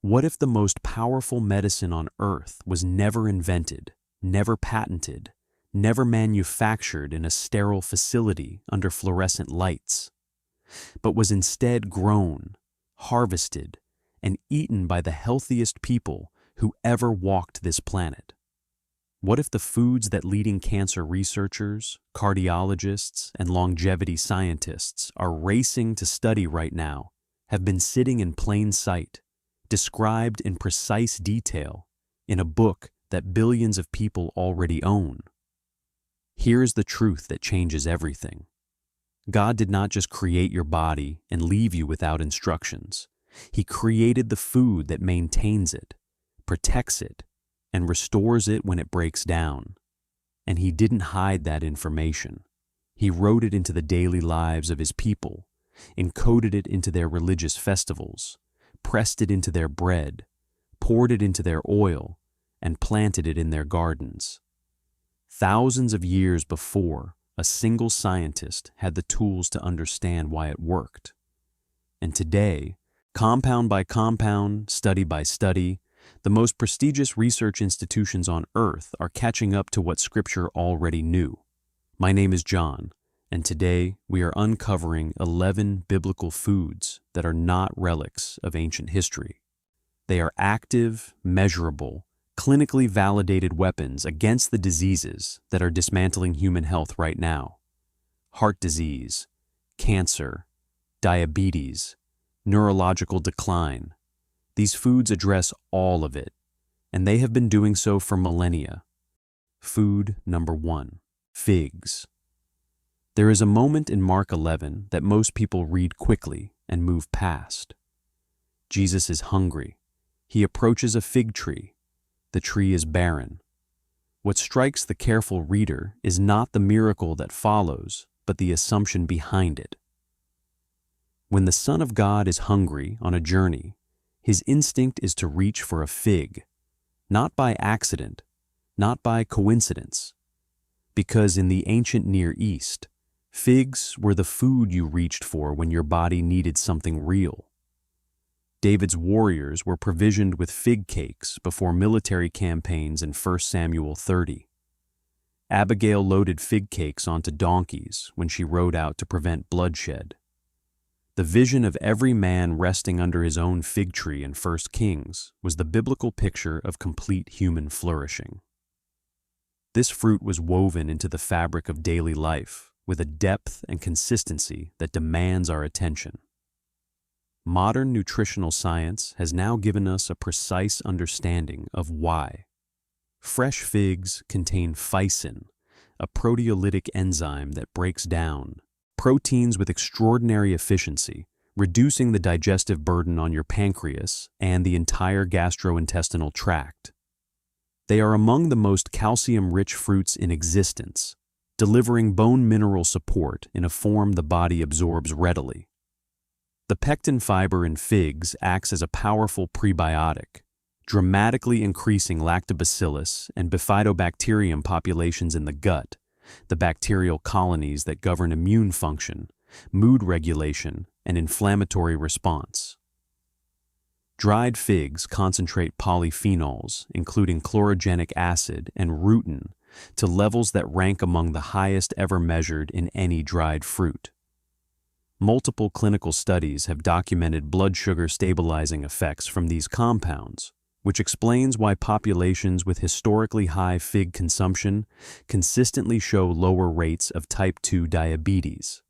What if the most powerful medicine on earth was never invented, never patented, never manufactured in a sterile facility under fluorescent lights, but was instead grown, harvested, and eaten by the healthiest people who ever walked this planet? What if the foods that leading cancer researchers, cardiologists, and longevity scientists are racing to study right now have been sitting in plain sight, described in precise detail in a book that billions of people already own? Here's the truth that changes everything. God did not just create your body and leave you without instructions. He created the food that maintains it, protects it, and restores it when it breaks down. And He didn't hide that information. He wrote it into the daily lives of His people, encoded it into their religious festivals, pressed it into their bread, poured it into their oil, and planted it in their gardens. Thousands of years before a single scientist had the tools to understand why it worked. And today, compound by compound, study by study, the most prestigious research institutions on Earth are catching up to what Scripture already knew. My name is John, and today we are uncovering 11 biblical foods that are not relics of ancient history. They are active, measurable, clinically validated weapons against the diseases that are dismantling human health right now. Heart disease, cancer, diabetes, neurological decline. These foods address all of it, and they have been doing so for millennia. Food number 1, figs. There is a moment in Mark 11 that most people read quickly and move past. Jesus is hungry. He approaches a fig tree. The tree is barren. What strikes the careful reader is not the miracle that follows, but the assumption behind it. When the Son of God is hungry on a journey, His instinct is to reach for a fig, not by accident, not by coincidence, because in the ancient Near East, figs were the food you reached for when your body needed something real. David's warriors were provisioned with fig cakes before military campaigns in 1 Samuel 30. Abigail loaded fig cakes onto donkeys when she rode out to prevent bloodshed. The vision of every man resting under his own fig tree in 1 Kings was the biblical picture of complete human flourishing. This fruit was woven into the fabric of daily life with a depth and consistency that demands our attention. Modern nutritional science has now given us a precise understanding of why. Fresh figs contain phycin, a proteolytic enzyme that breaks down proteins with extraordinary efficiency, reducing the digestive burden on your pancreas and the entire gastrointestinal tract. They are among the most calcium-rich fruits in existence, delivering bone mineral support in a form the body absorbs readily. The pectin fiber in figs acts as a powerful prebiotic, dramatically increasing lactobacillus and bifidobacterium populations in the gut, the bacterial colonies that govern immune function, mood regulation, and inflammatory response. Dried figs concentrate polyphenols, including chlorogenic acid and rutin, to levels that rank among the highest ever measured in any dried fruit. Multiple clinical studies have documented blood sugar stabilizing effects from these compounds, which explains why populations with historically high fig consumption consistently show lower rates of type 2 diabetes.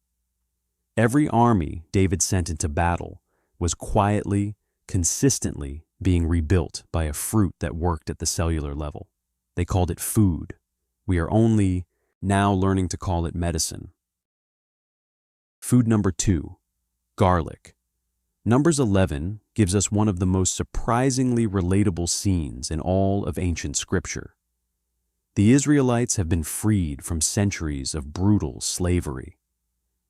Every army David sent into battle was quietly, consistently being rebuilt by a fruit that worked at the cellular level. They called it food. We are only now learning to call it medicine. Food number 2, garlic. Numbers 11 gives us one of the most surprisingly relatable scenes in all of ancient scripture. The Israelites have been freed from centuries of brutal slavery.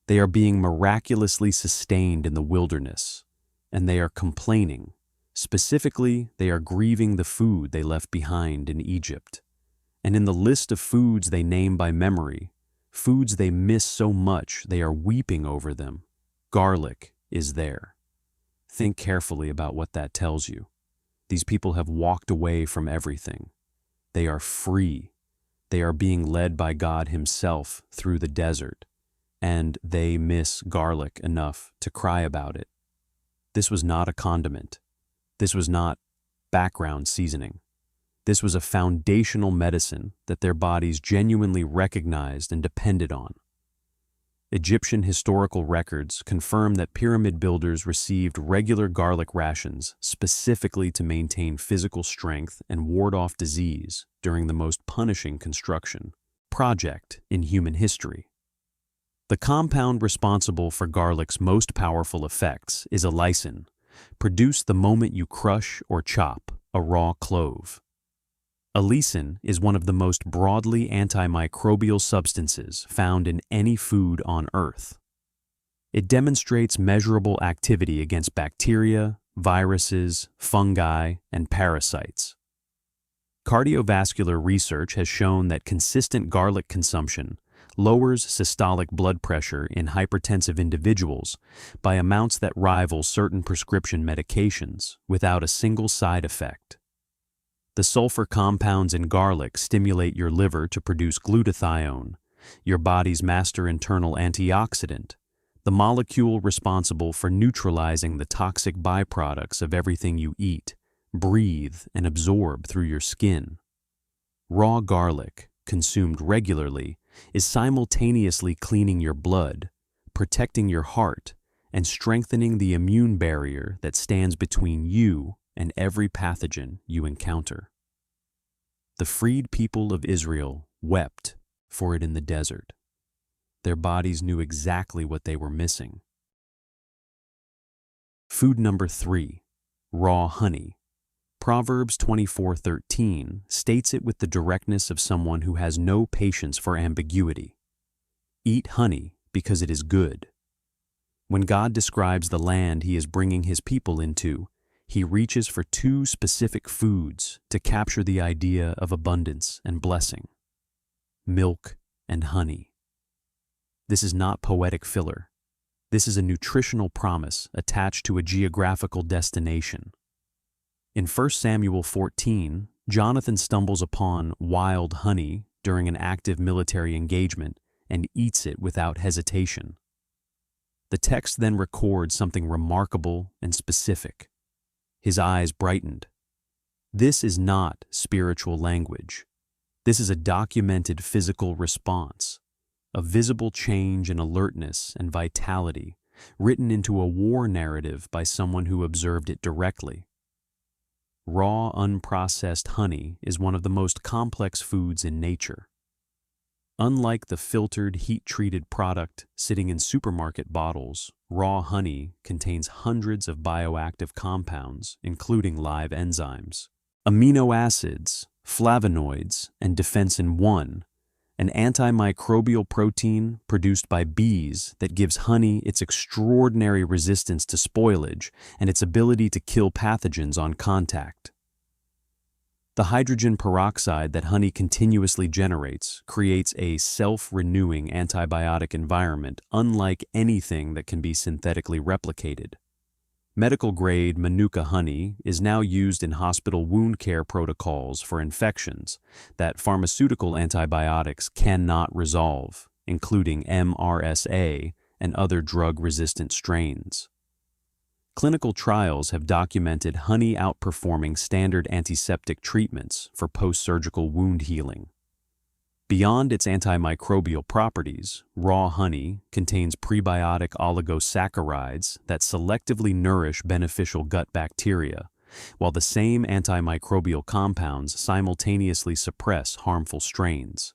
They are being miraculously sustained in the wilderness, and they are complaining. Specifically, they are grieving the food they left behind in Egypt. And in the list of foods they name by memory, foods they miss so much they are weeping over them, garlic is there. Think carefully about what that tells you. These people have walked away from everything. They are free. They are being led by God Himself through the desert, and they miss garlic enough to cry about it. This was not a condiment. This was not background seasoning. This was a foundational medicine that their bodies genuinely recognized and depended on. Egyptian historical records confirm that pyramid builders received regular garlic rations specifically to maintain physical strength and ward off disease during the most punishing construction project in human history. The compound responsible for garlic's most powerful effects is allicin, produced the moment you crush or chop a raw clove. Allicin is one of the most broadly antimicrobial substances found in any food on Earth. It demonstrates measurable activity against bacteria, viruses, fungi, and parasites. Cardiovascular research has shown that consistent garlic consumption lowers systolic blood pressure in hypertensive individuals by amounts that rival certain prescription medications without a single side effect. The sulfur compounds in garlic stimulate your liver to produce glutathione, your body's master internal antioxidant, the molecule responsible for neutralizing the toxic byproducts of everything you eat, breathe, and absorb through your skin. Raw garlic, consumed regularly, is simultaneously cleaning your blood, protecting your heart, and strengthening the immune barrier that stands between you and every pathogen you encounter. The freed people of Israel wept for it in the desert. Their bodies knew exactly what they were missing. Food number 3, raw honey. Proverbs 24:13 states it with the directness of someone who has no patience for ambiguity. Eat honey because it is good. When God describes the land He is bringing His people into, He reaches for 2 specific foods to capture the idea of abundance and blessing: milk and honey. This is not poetic filler. This is a nutritional promise attached to a geographical destination. In 1 Samuel 14, Jonathan stumbles upon wild honey during an active military engagement and eats it without hesitation. The text then records something remarkable and specific. His eyes brightened. This is not spiritual language. This is a documented physical response, a visible change in alertness and vitality, written into a war narrative by someone who observed it directly. Raw, unprocessed honey is one of the most complex foods in nature. Unlike the filtered, heat-treated product sitting in supermarket bottles, raw honey contains hundreds of bioactive compounds, including live enzymes, amino acids, flavonoids, and defensin-1, an antimicrobial protein produced by bees that gives honey its extraordinary resistance to spoilage and its ability to kill pathogens on contact. The hydrogen peroxide that honey continuously generates creates a self-renewing antibiotic environment unlike anything that can be synthetically replicated. Medical-grade Manuka honey is now used in hospital wound care protocols for infections that pharmaceutical antibiotics cannot resolve, including MRSA and other drug-resistant strains. Clinical trials have documented honey outperforming standard antiseptic treatments for post-surgical wound healing. Beyond its antimicrobial properties, raw honey contains prebiotic oligosaccharides that selectively nourish beneficial gut bacteria, while the same antimicrobial compounds simultaneously suppress harmful strains.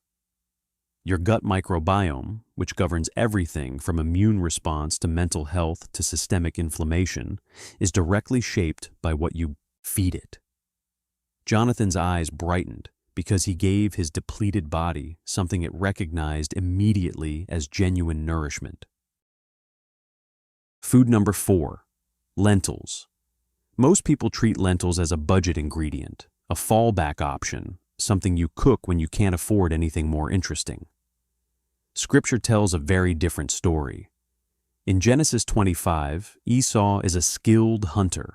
Your gut microbiome, which governs everything from immune response to mental health to systemic inflammation, is directly shaped by what you feed it. Jonathan's eyes brightened because he gave his depleted body something it recognized immediately as genuine nourishment. Food number 4, lentils. Most people treat lentils as a budget ingredient, a fallback option, something you cook when you can't afford anything more interesting. Scripture tells a very different story. In Genesis 25, Esau is a skilled hunter,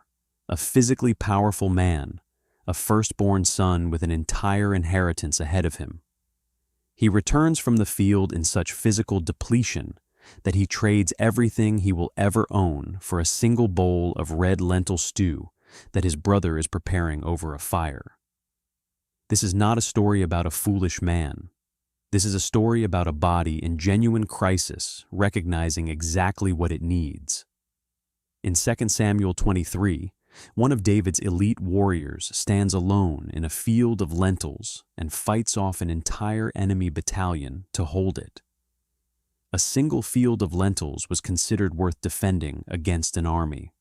a physically powerful man, a firstborn son with an entire inheritance ahead of him. He returns from the field in such physical depletion that he trades everything he will ever own for a single bowl of red lentil stew that his brother is preparing over a fire. This is not a story about a foolish man. This is a story about a body in genuine crisis, recognizing exactly what it needs. In 2 Samuel 23, one of David's elite warriors stands alone in a field of lentils and fights off an entire enemy battalion to hold it. A single field of lentils was considered worth defending against an army.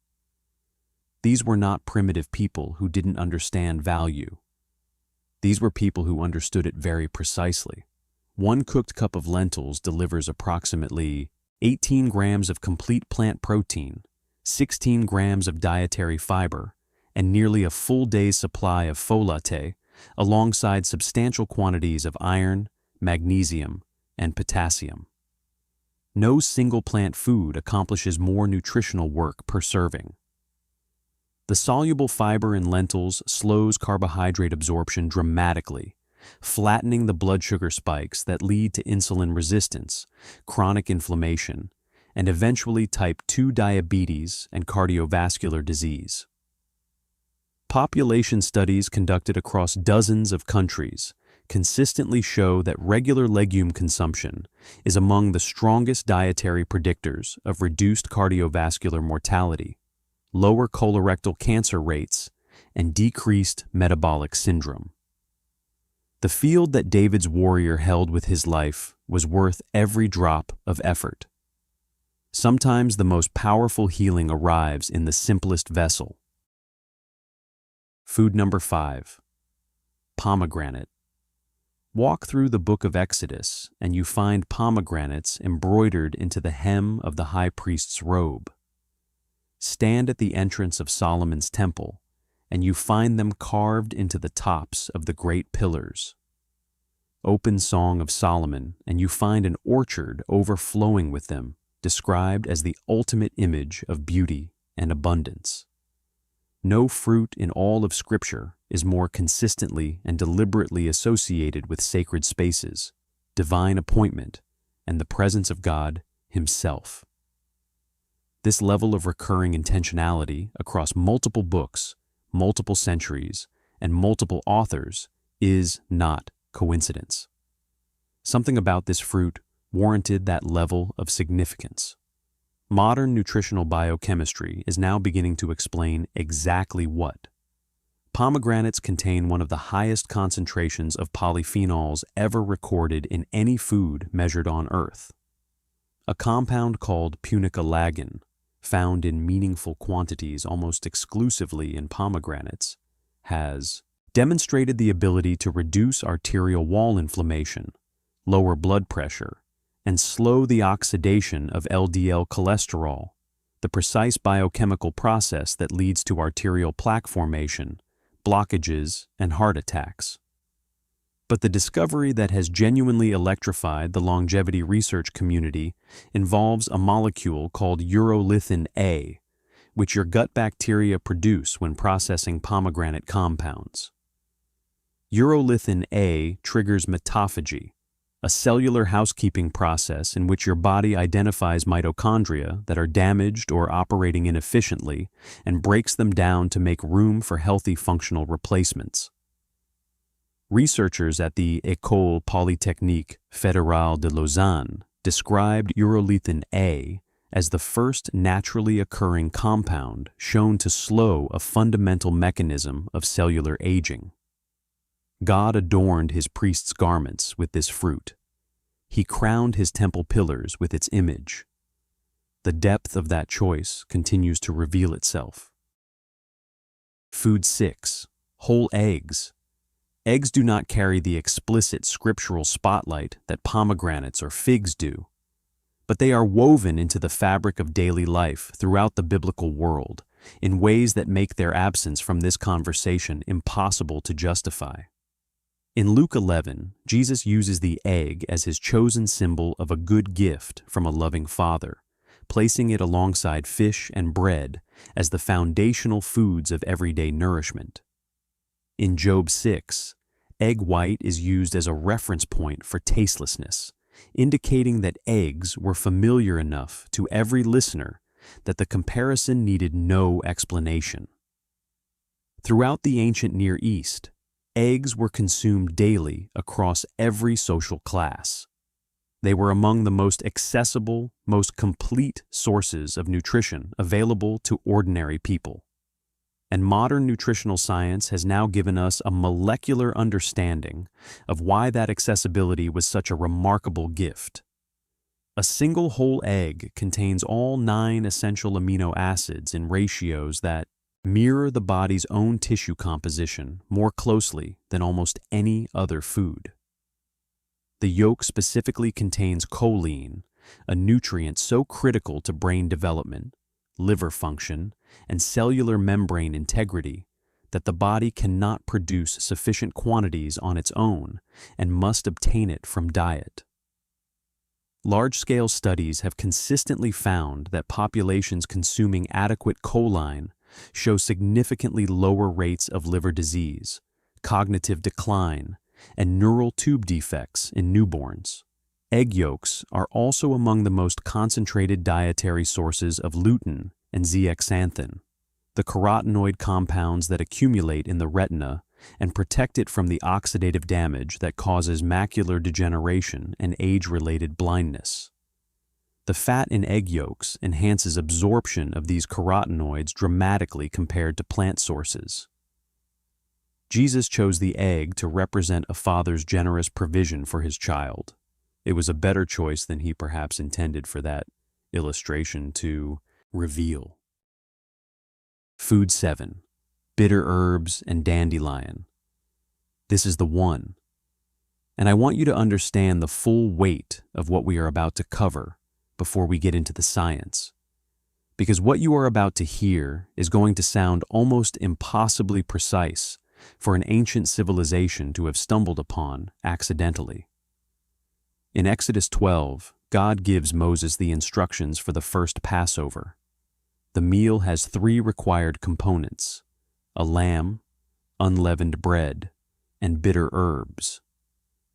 These were not primitive people who didn't understand value. These were people who understood it very precisely. One cooked cup of lentils delivers approximately 18 grams of complete plant protein, 16 grams of dietary fiber, and nearly a full day's supply of folate, alongside substantial quantities of iron, magnesium, and potassium. No single plant food accomplishes more nutritional work per serving. The soluble fiber in lentils slows carbohydrate absorption dramatically, flattening the blood sugar spikes that lead to insulin resistance, chronic inflammation, and eventually type 2 diabetes and cardiovascular disease. Population studies conducted across dozens of countries consistently show that regular legume consumption is among the strongest dietary predictors of reduced cardiovascular mortality, lower colorectal cancer rates, and decreased metabolic syndrome. The field that David's warrior held with his life was worth every drop of effort. Sometimes the most powerful healing arrives in the simplest vessel. Food number 5. Pomegranate. Walk through the book of Exodus, and you find pomegranates embroidered into the hem of the high priest's robe. Stand at the entrance of Solomon's temple, and you find them carved into the tops of the great pillars. Open Song of Solomon, and you find an orchard overflowing with them, described as the ultimate image of beauty and abundance. No fruit in all of Scripture is more consistently and deliberately associated with sacred spaces, divine appointment, and the presence of God Himself. This level of recurring intentionality across multiple books, multiple centuries, and multiple authors is not coincidence. Something about this fruit warranted that level of significance. Modern nutritional biochemistry is now beginning to explain exactly what. Pomegranates contain one of the highest concentrations of polyphenols ever recorded in any food measured on Earth. A compound called punicalagin, found in meaningful quantities almost exclusively in pomegranates, has demonstrated the ability to reduce arterial wall inflammation, lower blood pressure, and slow the oxidation of LDL cholesterol, the precise biochemical process that leads to arterial plaque formation, blockages, and heart attacks. But the discovery that has genuinely electrified the longevity research community involves a molecule called urolithin A, which your gut bacteria produce when processing pomegranate compounds. Urolithin A triggers mitophagy, a cellular housekeeping process in which your body identifies mitochondria that are damaged or operating inefficiently and breaks them down to make room for healthy functional replacements. Researchers at the École Polytechnique Fédérale de Lausanne described urolithin A as the first naturally occurring compound shown to slow a fundamental mechanism of cellular aging. God adorned His priest's garments with this fruit. He crowned His temple pillars with its image. The depth of that choice continues to reveal itself. Food 6. Whole eggs. Eggs do not carry the explicit scriptural spotlight that pomegranates or figs do, but they are woven into the fabric of daily life throughout the biblical world in ways that make their absence from this conversation impossible to justify. In Luke 11, Jesus uses the egg as His chosen symbol of a good gift from a loving Father, placing it alongside fish and bread as the foundational foods of everyday nourishment. In Job 6, egg white is used as a reference point for tastelessness, indicating that eggs were familiar enough to every listener that the comparison needed no explanation. Throughout the ancient Near East, eggs were consumed daily across every social class. They were among the most accessible, most complete sources of nutrition available to ordinary people. And modern nutritional science has now given us a molecular understanding of why that accessibility was such a remarkable gift. A single whole egg contains all 9 essential amino acids in ratios that mirror the body's own tissue composition more closely than almost any other food. The yolk specifically contains choline, a nutrient so critical to brain development, liver function, and cellular membrane integrity that the body cannot produce sufficient quantities on its own and must obtain it from diet. Large-scale studies have consistently found that populations consuming adequate choline show significantly lower rates of liver disease, cognitive decline, and neural tube defects in newborns. Egg yolks are also among the most concentrated dietary sources of lutein and zeaxanthin, the carotenoid compounds that accumulate in the retina and protect it from the oxidative damage that causes macular degeneration and age-related blindness. The fat in egg yolks enhances absorption of these carotenoids dramatically compared to plant sources. Jesus chose the egg to represent a father's generous provision for his child. It was a better choice than he perhaps intended for that illustration to reveal. Food 7. Bitter herbs and dandelion. This is the one. And I want you to understand the full weight of what we are about to cover before we get into the science. Because what you are about to hear is going to sound almost impossibly precise for an ancient civilization to have stumbled upon accidentally. In Exodus 12, God gives Moses the instructions for the first Passover. The meal has 3 required components: a lamb, unleavened bread, and bitter herbs.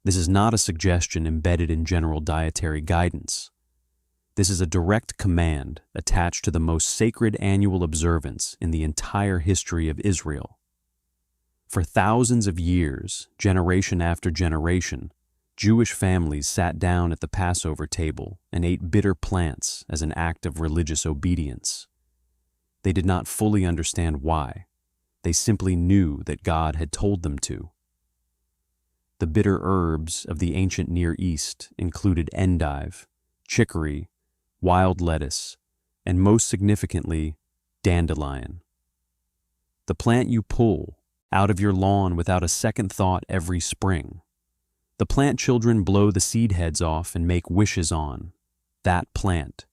This is not a suggestion embedded in general dietary guidance. This is a direct command attached to the most sacred annual observance in the entire history of Israel. For thousands of years, generation after generation, Jewish families sat down at the Passover table and ate bitter plants as an act of religious obedience. They did not fully understand why. They simply knew that God had told them to. The bitter herbs of the ancient Near East included endive, chicory, wild lettuce, and most significantly, dandelion. The plant you pull out of your lawn without a second thought every spring. The plant children blow the seed heads off and make wishes on. That plant.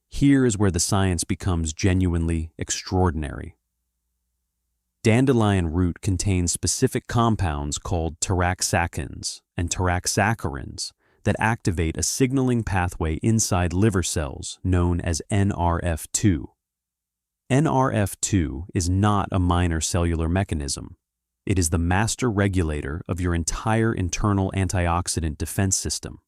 Here is where the science becomes genuinely extraordinary. Dandelion root contains specific compounds called taraxacins and taraxacarins that activate a signaling pathway inside liver cells known as NRF2. NRF2 is not a minor cellular mechanism. It is the master regulator of your entire internal antioxidant defense system.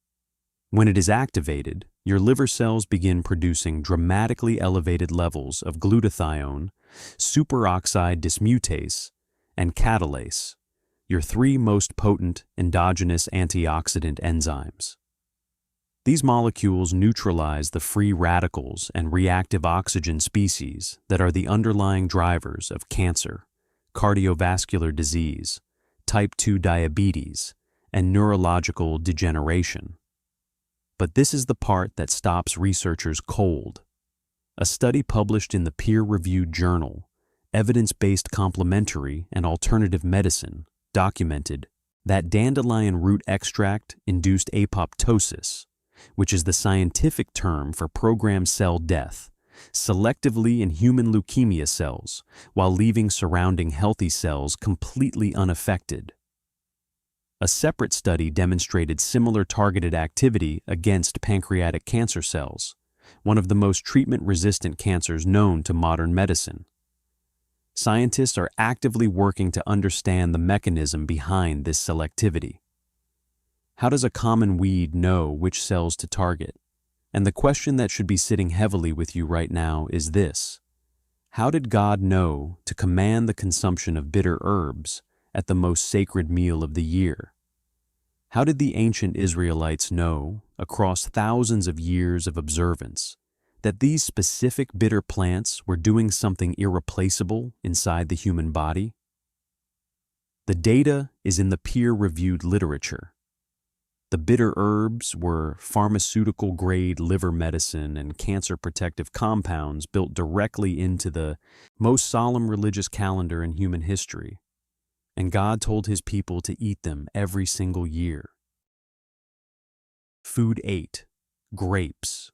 When it is activated, your liver cells begin producing dramatically elevated levels of glutathione, superoxide dismutase, and catalase, your 3 most potent endogenous antioxidant enzymes. These molecules neutralize the free radicals and reactive oxygen species that are the underlying drivers of cancer, cardiovascular disease, type 2 diabetes, and neurological degeneration. But this is the part that stops researchers cold. A study published in the peer-reviewed journal, Evidence-Based Complementary and Alternative Medicine, documented that dandelion root extract induced apoptosis, which is the scientific term for programmed cell death, selectively in human leukemia cells, while leaving surrounding healthy cells completely unaffected. A separate study demonstrated similar targeted activity against pancreatic cancer cells, one of the most treatment-resistant cancers known to modern medicine. Scientists are actively working to understand the mechanism behind this selectivity. How does a common weed know which cells to target? And the question that should be sitting heavily with you right now is this: how did God know to command the consumption of bitter herbs at the most sacred meal of the year? How did the ancient Israelites know, across thousands of years of observance, that these specific bitter plants were doing something irreplaceable inside the human body? The data is in the peer-reviewed literature. The bitter herbs were pharmaceutical-grade liver medicine and cancer-protective compounds built directly into the most solemn religious calendar in human history, and God told his people to eat them every single year. Food 8. Grapes.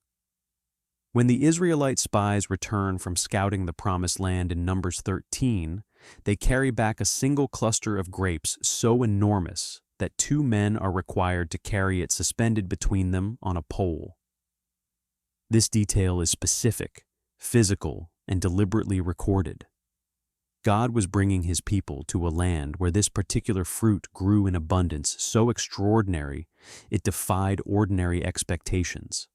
When the Israelite spies return from scouting the Promised Land in Numbers 13, they carry back a single cluster of grapes so enormous that 2 men are required to carry it suspended between them on a pole. This detail is specific, physical, and deliberately recorded. God was bringing his people to a land where this particular fruit grew in abundance so extraordinary it defied ordinary expectations.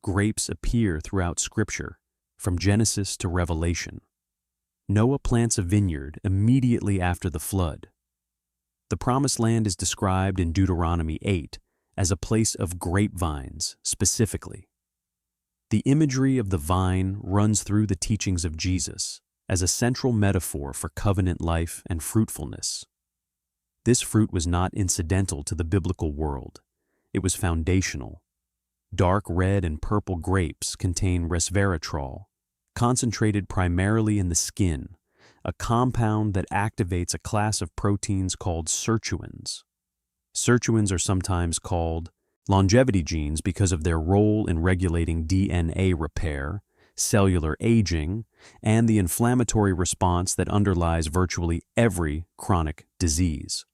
Grapes appear throughout Scripture, from Genesis to Revelation. Noah plants a vineyard immediately after the flood. The Promised Land is described in Deuteronomy 8 as a place of grapevines specifically. The imagery of the vine runs through the teachings of Jesus as a central metaphor for covenant life and fruitfulness. This fruit was not incidental to the biblical world. It was foundational. Dark red and purple grapes contain resveratrol, concentrated primarily in the skin, a compound that activates a class of proteins called sirtuins. Sirtuins are sometimes called longevity genes because of their role in regulating DNA repair, cellular aging, and the inflammatory response that underlies virtually every chronic disease.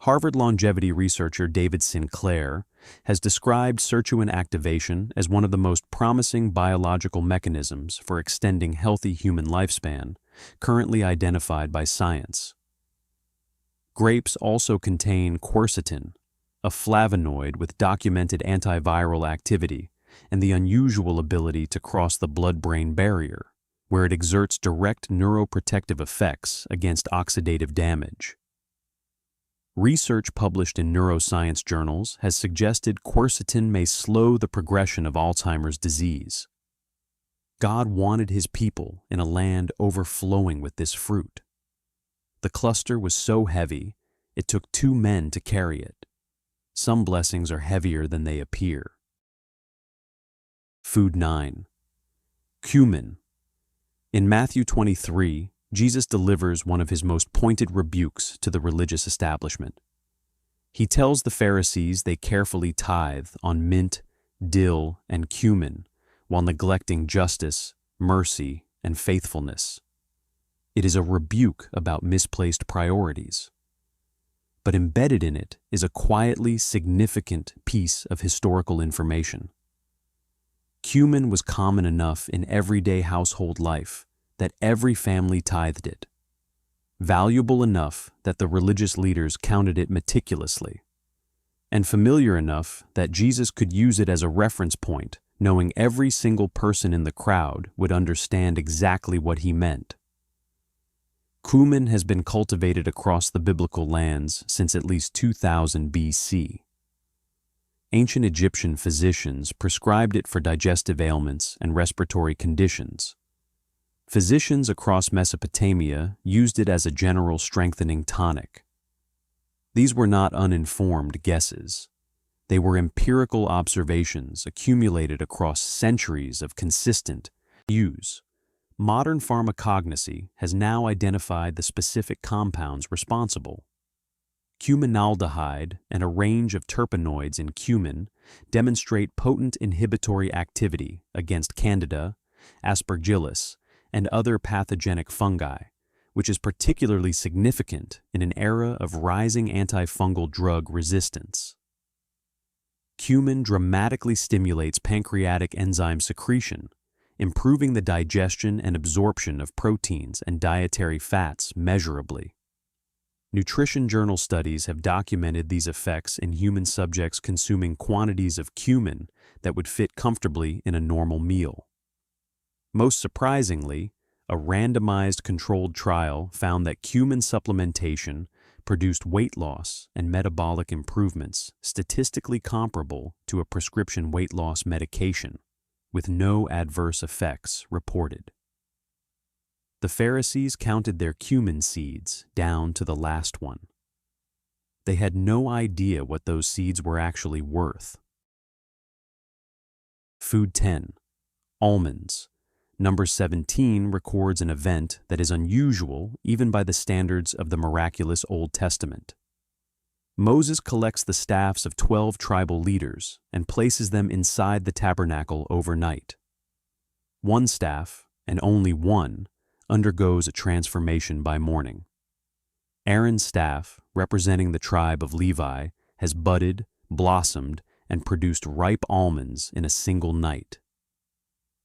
Harvard longevity researcher David Sinclair has described sirtuin activation as one of the most promising biological mechanisms for extending healthy human lifespan, currently identified by science. Grapes also contain quercetin, a flavonoid with documented antiviral activity and the unusual ability to cross the blood-brain barrier, where it exerts direct neuroprotective effects against oxidative damage. Research published in neuroscience journals has suggested quercetin may slow the progression of Alzheimer's disease. God wanted his people in a land overflowing with this fruit. The cluster was so heavy, it took 2 men to carry it. Some blessings are heavier than they appear. Food 9. Cumin. In Matthew 23, Jesus delivers one of his most pointed rebukes to the religious establishment. He tells the Pharisees they carefully tithe on mint, dill, and cumin, while neglecting justice, mercy, and faithfulness. It is a rebuke about misplaced priorities. But embedded in it is a quietly significant piece of historical information. Cumin was common enough in everyday household life that every family tithed it, valuable enough that the religious leaders counted it meticulously, and familiar enough that Jesus could use it as a reference point, knowing every single person in the crowd would understand exactly what he meant. Cumin has been cultivated across the biblical lands since at least 2000 BC. Ancient Egyptian physicians prescribed it for digestive ailments and respiratory conditions. Physicians across Mesopotamia used it as a general strengthening tonic. These were not uninformed guesses. They were empirical observations accumulated across centuries of consistent use. Modern pharmacognosy has now identified the specific compounds responsible. Cuminaldehyde and a range of terpenoids in cumin demonstrate potent inhibitory activity against Candida, Aspergillus, and other pathogenic fungi, which is particularly significant in an era of rising antifungal drug resistance. Cumin dramatically stimulates pancreatic enzyme secretion, improving the digestion and absorption of proteins and dietary fats measurably. Nutrition journal studies have documented these effects in human subjects consuming quantities of cumin that would fit comfortably in a normal meal. Most surprisingly, a randomized controlled trial found that cumin supplementation produced weight loss and metabolic improvements statistically comparable to a prescription weight loss medication, with no adverse effects reported. The Pharisees counted their cumin seeds down to the last one. They had no idea what those seeds were actually worth. Food 10. Almonds. Number 17 records an event that is unusual even by the standards of the miraculous Old Testament. Moses collects the staffs of 12 tribal leaders and places them inside the tabernacle overnight. One staff, and only one, undergoes a transformation by morning. Aaron's staff, representing the tribe of Levi, has budded, blossomed, and produced ripe almonds in a single night.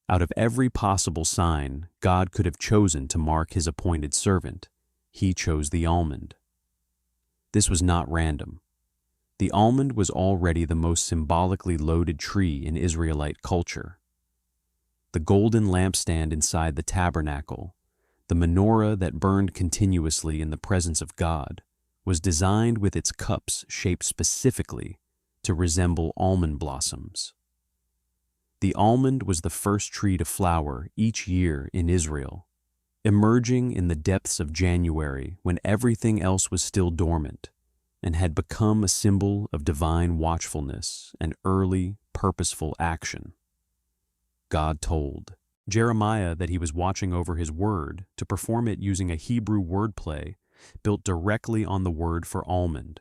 Out of every possible sign God could have chosen to mark his appointed servant, he chose the almond. This was not random. The almond was already the most symbolically loaded tree in Israelite culture. The golden lampstand inside the tabernacle, the menorah that burned continuously in the presence of God, was designed with its cups shaped specifically to resemble almond blossoms. The almond was the first tree to flower each year in Israel, emerging in the depths of January when everything else was still dormant, and had become a symbol of divine watchfulness and early, purposeful action. God told Jeremiah that he was watching over his word to perform it using a Hebrew wordplay built directly on the word for almond.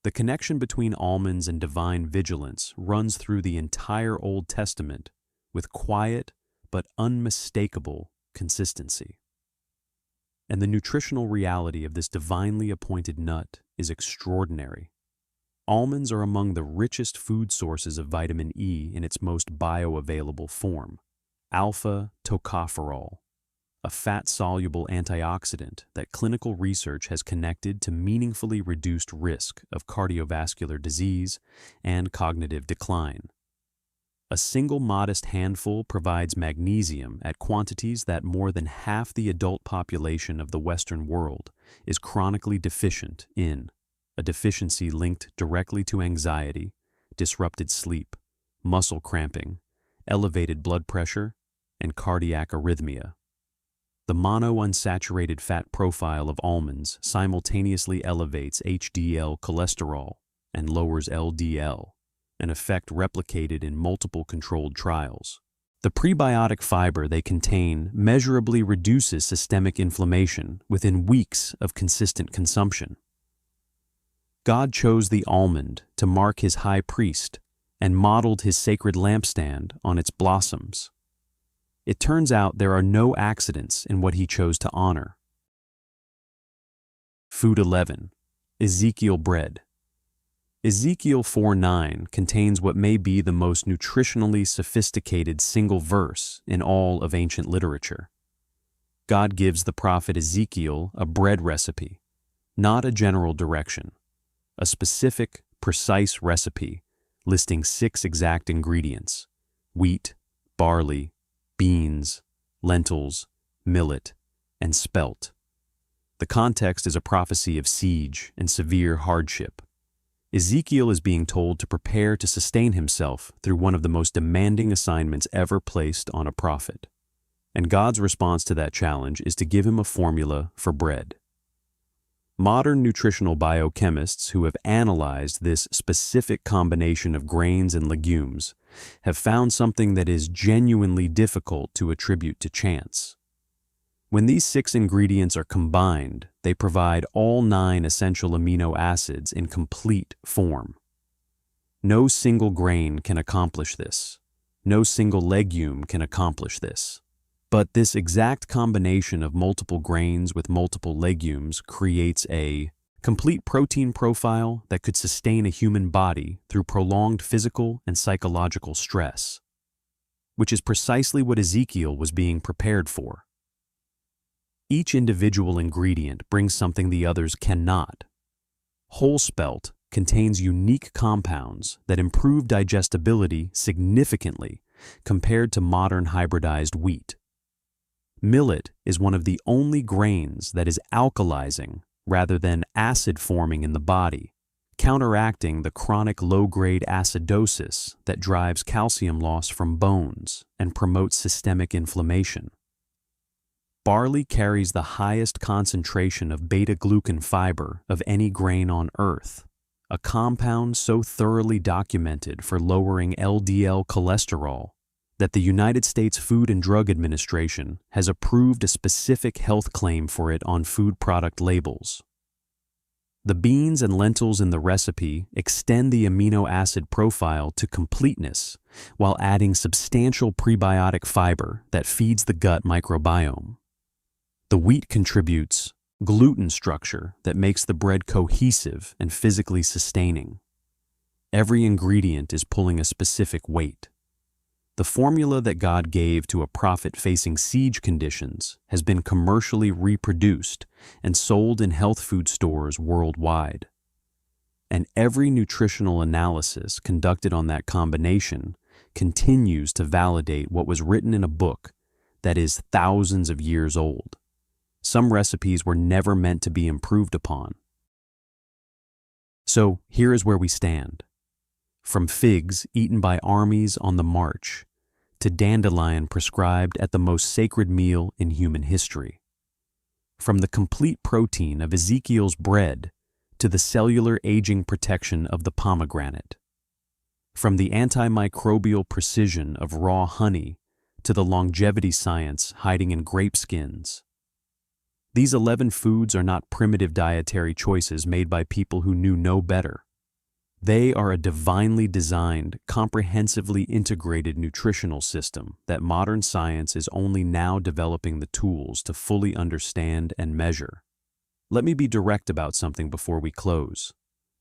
The connection between almonds and divine vigilance runs through the entire Old Testament with quiet but unmistakable consistency. And the nutritional reality of this divinely appointed nut is extraordinary. Almonds are among the richest food sources of vitamin E in its most bioavailable form, alpha-tocopherol, a fat-soluble antioxidant that clinical research has connected to meaningfully reduced risk of cardiovascular disease and cognitive decline. A single modest handful provides magnesium at quantities that more than half the adult population of the Western world is chronically deficient in, a deficiency linked directly to anxiety, disrupted sleep, muscle cramping, elevated blood pressure, and cardiac arrhythmia. The monounsaturated fat profile of almonds simultaneously elevates HDL cholesterol and lowers LDL, an effect replicated in multiple controlled trials. The prebiotic fiber they contain measurably reduces systemic inflammation within weeks of consistent consumption. God chose the almond to mark his high priest and modeled his sacred lampstand on its blossoms. It turns out there are no accidents in what he chose to honor. Food 11. Ezekiel bread. Ezekiel 4:9 contains what may be the most nutritionally sophisticated single verse in all of ancient literature. God gives the prophet Ezekiel a bread recipe, not a general direction, a specific, precise recipe listing 6 exact ingredients: wheat, barley, beans, lentils, millet, and spelt. The context is a prophecy of siege and severe hardship. Ezekiel is being told to prepare to sustain himself through one of the most demanding assignments ever placed on a prophet. And God's response to that challenge is to give him a formula for bread. Modern nutritional biochemists who have analyzed this specific combination of grains and legumes have found something that is genuinely difficult to attribute to chance. When these 6 ingredients are combined, they provide all 9 essential amino acids in complete form. No single grain can accomplish this. No single legume can accomplish this. But this exact combination of multiple grains with multiple legumes creates a Complete protein profile that could sustain a human body through prolonged physical and psychological stress, which is precisely what Ezekiel was being prepared for. Each individual ingredient brings something the others cannot. Whole spelt contains unique compounds that improve digestibility significantly compared to modern hybridized wheat. Millet is one of the only grains that is alkalizing rather than acid-forming in the body, counteracting the chronic low-grade acidosis that drives calcium loss from bones and promotes systemic inflammation. Barley carries the highest concentration of beta-glucan fiber of any grain on Earth, a compound so thoroughly documented for lowering LDL cholesterol that the United States Food and Drug Administration has approved a specific health claim for it on food product labels. The beans and lentils in the recipe extend the amino acid profile to completeness while adding substantial prebiotic fiber that feeds the gut microbiome. The wheat contributes gluten structure that makes the bread cohesive and physically sustaining. Every ingredient is pulling a specific weight. The formula that God gave to a prophet facing siege conditions has been commercially reproduced and sold in health food stores worldwide. And every nutritional analysis conducted on that combination continues to validate what was written in a book that is thousands of years old. Some recipes were never meant to be improved upon. So here is where we stand. From figs eaten by armies on the march, to dandelion prescribed at the most sacred meal in human history. From the complete protein of Ezekiel's bread to the cellular aging protection of the pomegranate. From the antimicrobial precision of raw honey to the longevity science hiding in grape skins. These 11 foods are not primitive dietary choices made by people who knew no better. They are a divinely designed, comprehensively integrated nutritional system that modern science is only now developing the tools to fully understand and measure. Let me be direct about something before we close.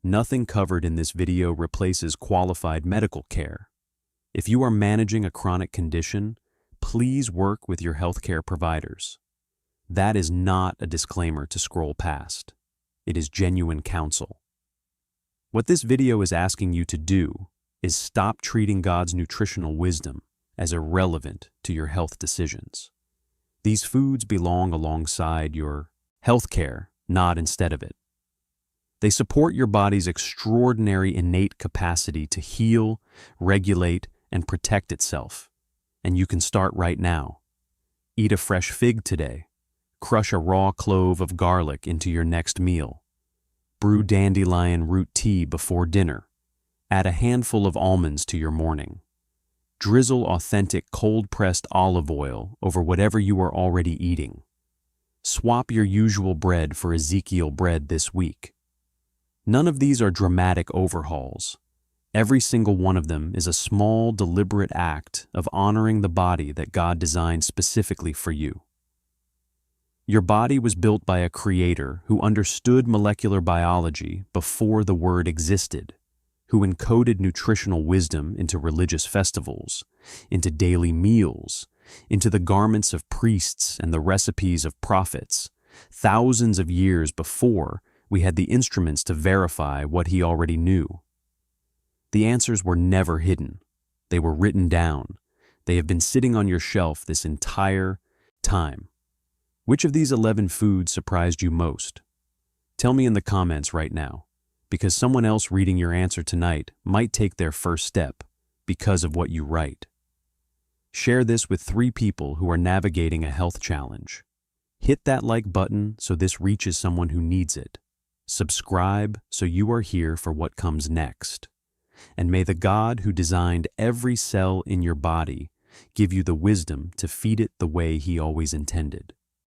Nothing covered in this video replaces qualified medical care. If you are managing a chronic condition, please work with your healthcare providers. That is not a disclaimer to scroll past. It is genuine counsel. What this video is asking you to do is stop treating God's nutritional wisdom as irrelevant to your health decisions. These foods belong alongside your healthcare, not instead of it. They support your body's extraordinary innate capacity to heal, regulate, and protect itself. And you can start right now. Eat a fresh fig today. Crush a raw clove of garlic into your next meal. Brew dandelion root tea before dinner. Add a handful of almonds to your morning. Drizzle authentic cold-pressed olive oil over whatever you are already eating. Swap your usual bread for Ezekiel bread this week. None of these are dramatic overhauls. Every single one of them is a small, deliberate act of honoring the body that God designed specifically for you. Your body was built by a creator who understood molecular biology before the word existed, who encoded nutritional wisdom into religious festivals, into daily meals, into the garments of priests and the recipes of prophets, thousands of years before we had the instruments to verify what he already knew. The answers were never hidden. They were written down. They have been sitting on your shelf this entire time. Which of these 11 foods surprised you most? Tell me in the comments right now, because someone else reading your answer tonight might take their first step because of what you write. Share this with 3 people who are navigating a health challenge. Hit that like button so this reaches someone who needs it. Subscribe so you are here for what comes next. And may the God who designed every cell in your body give you the wisdom to feed it the way he always intended.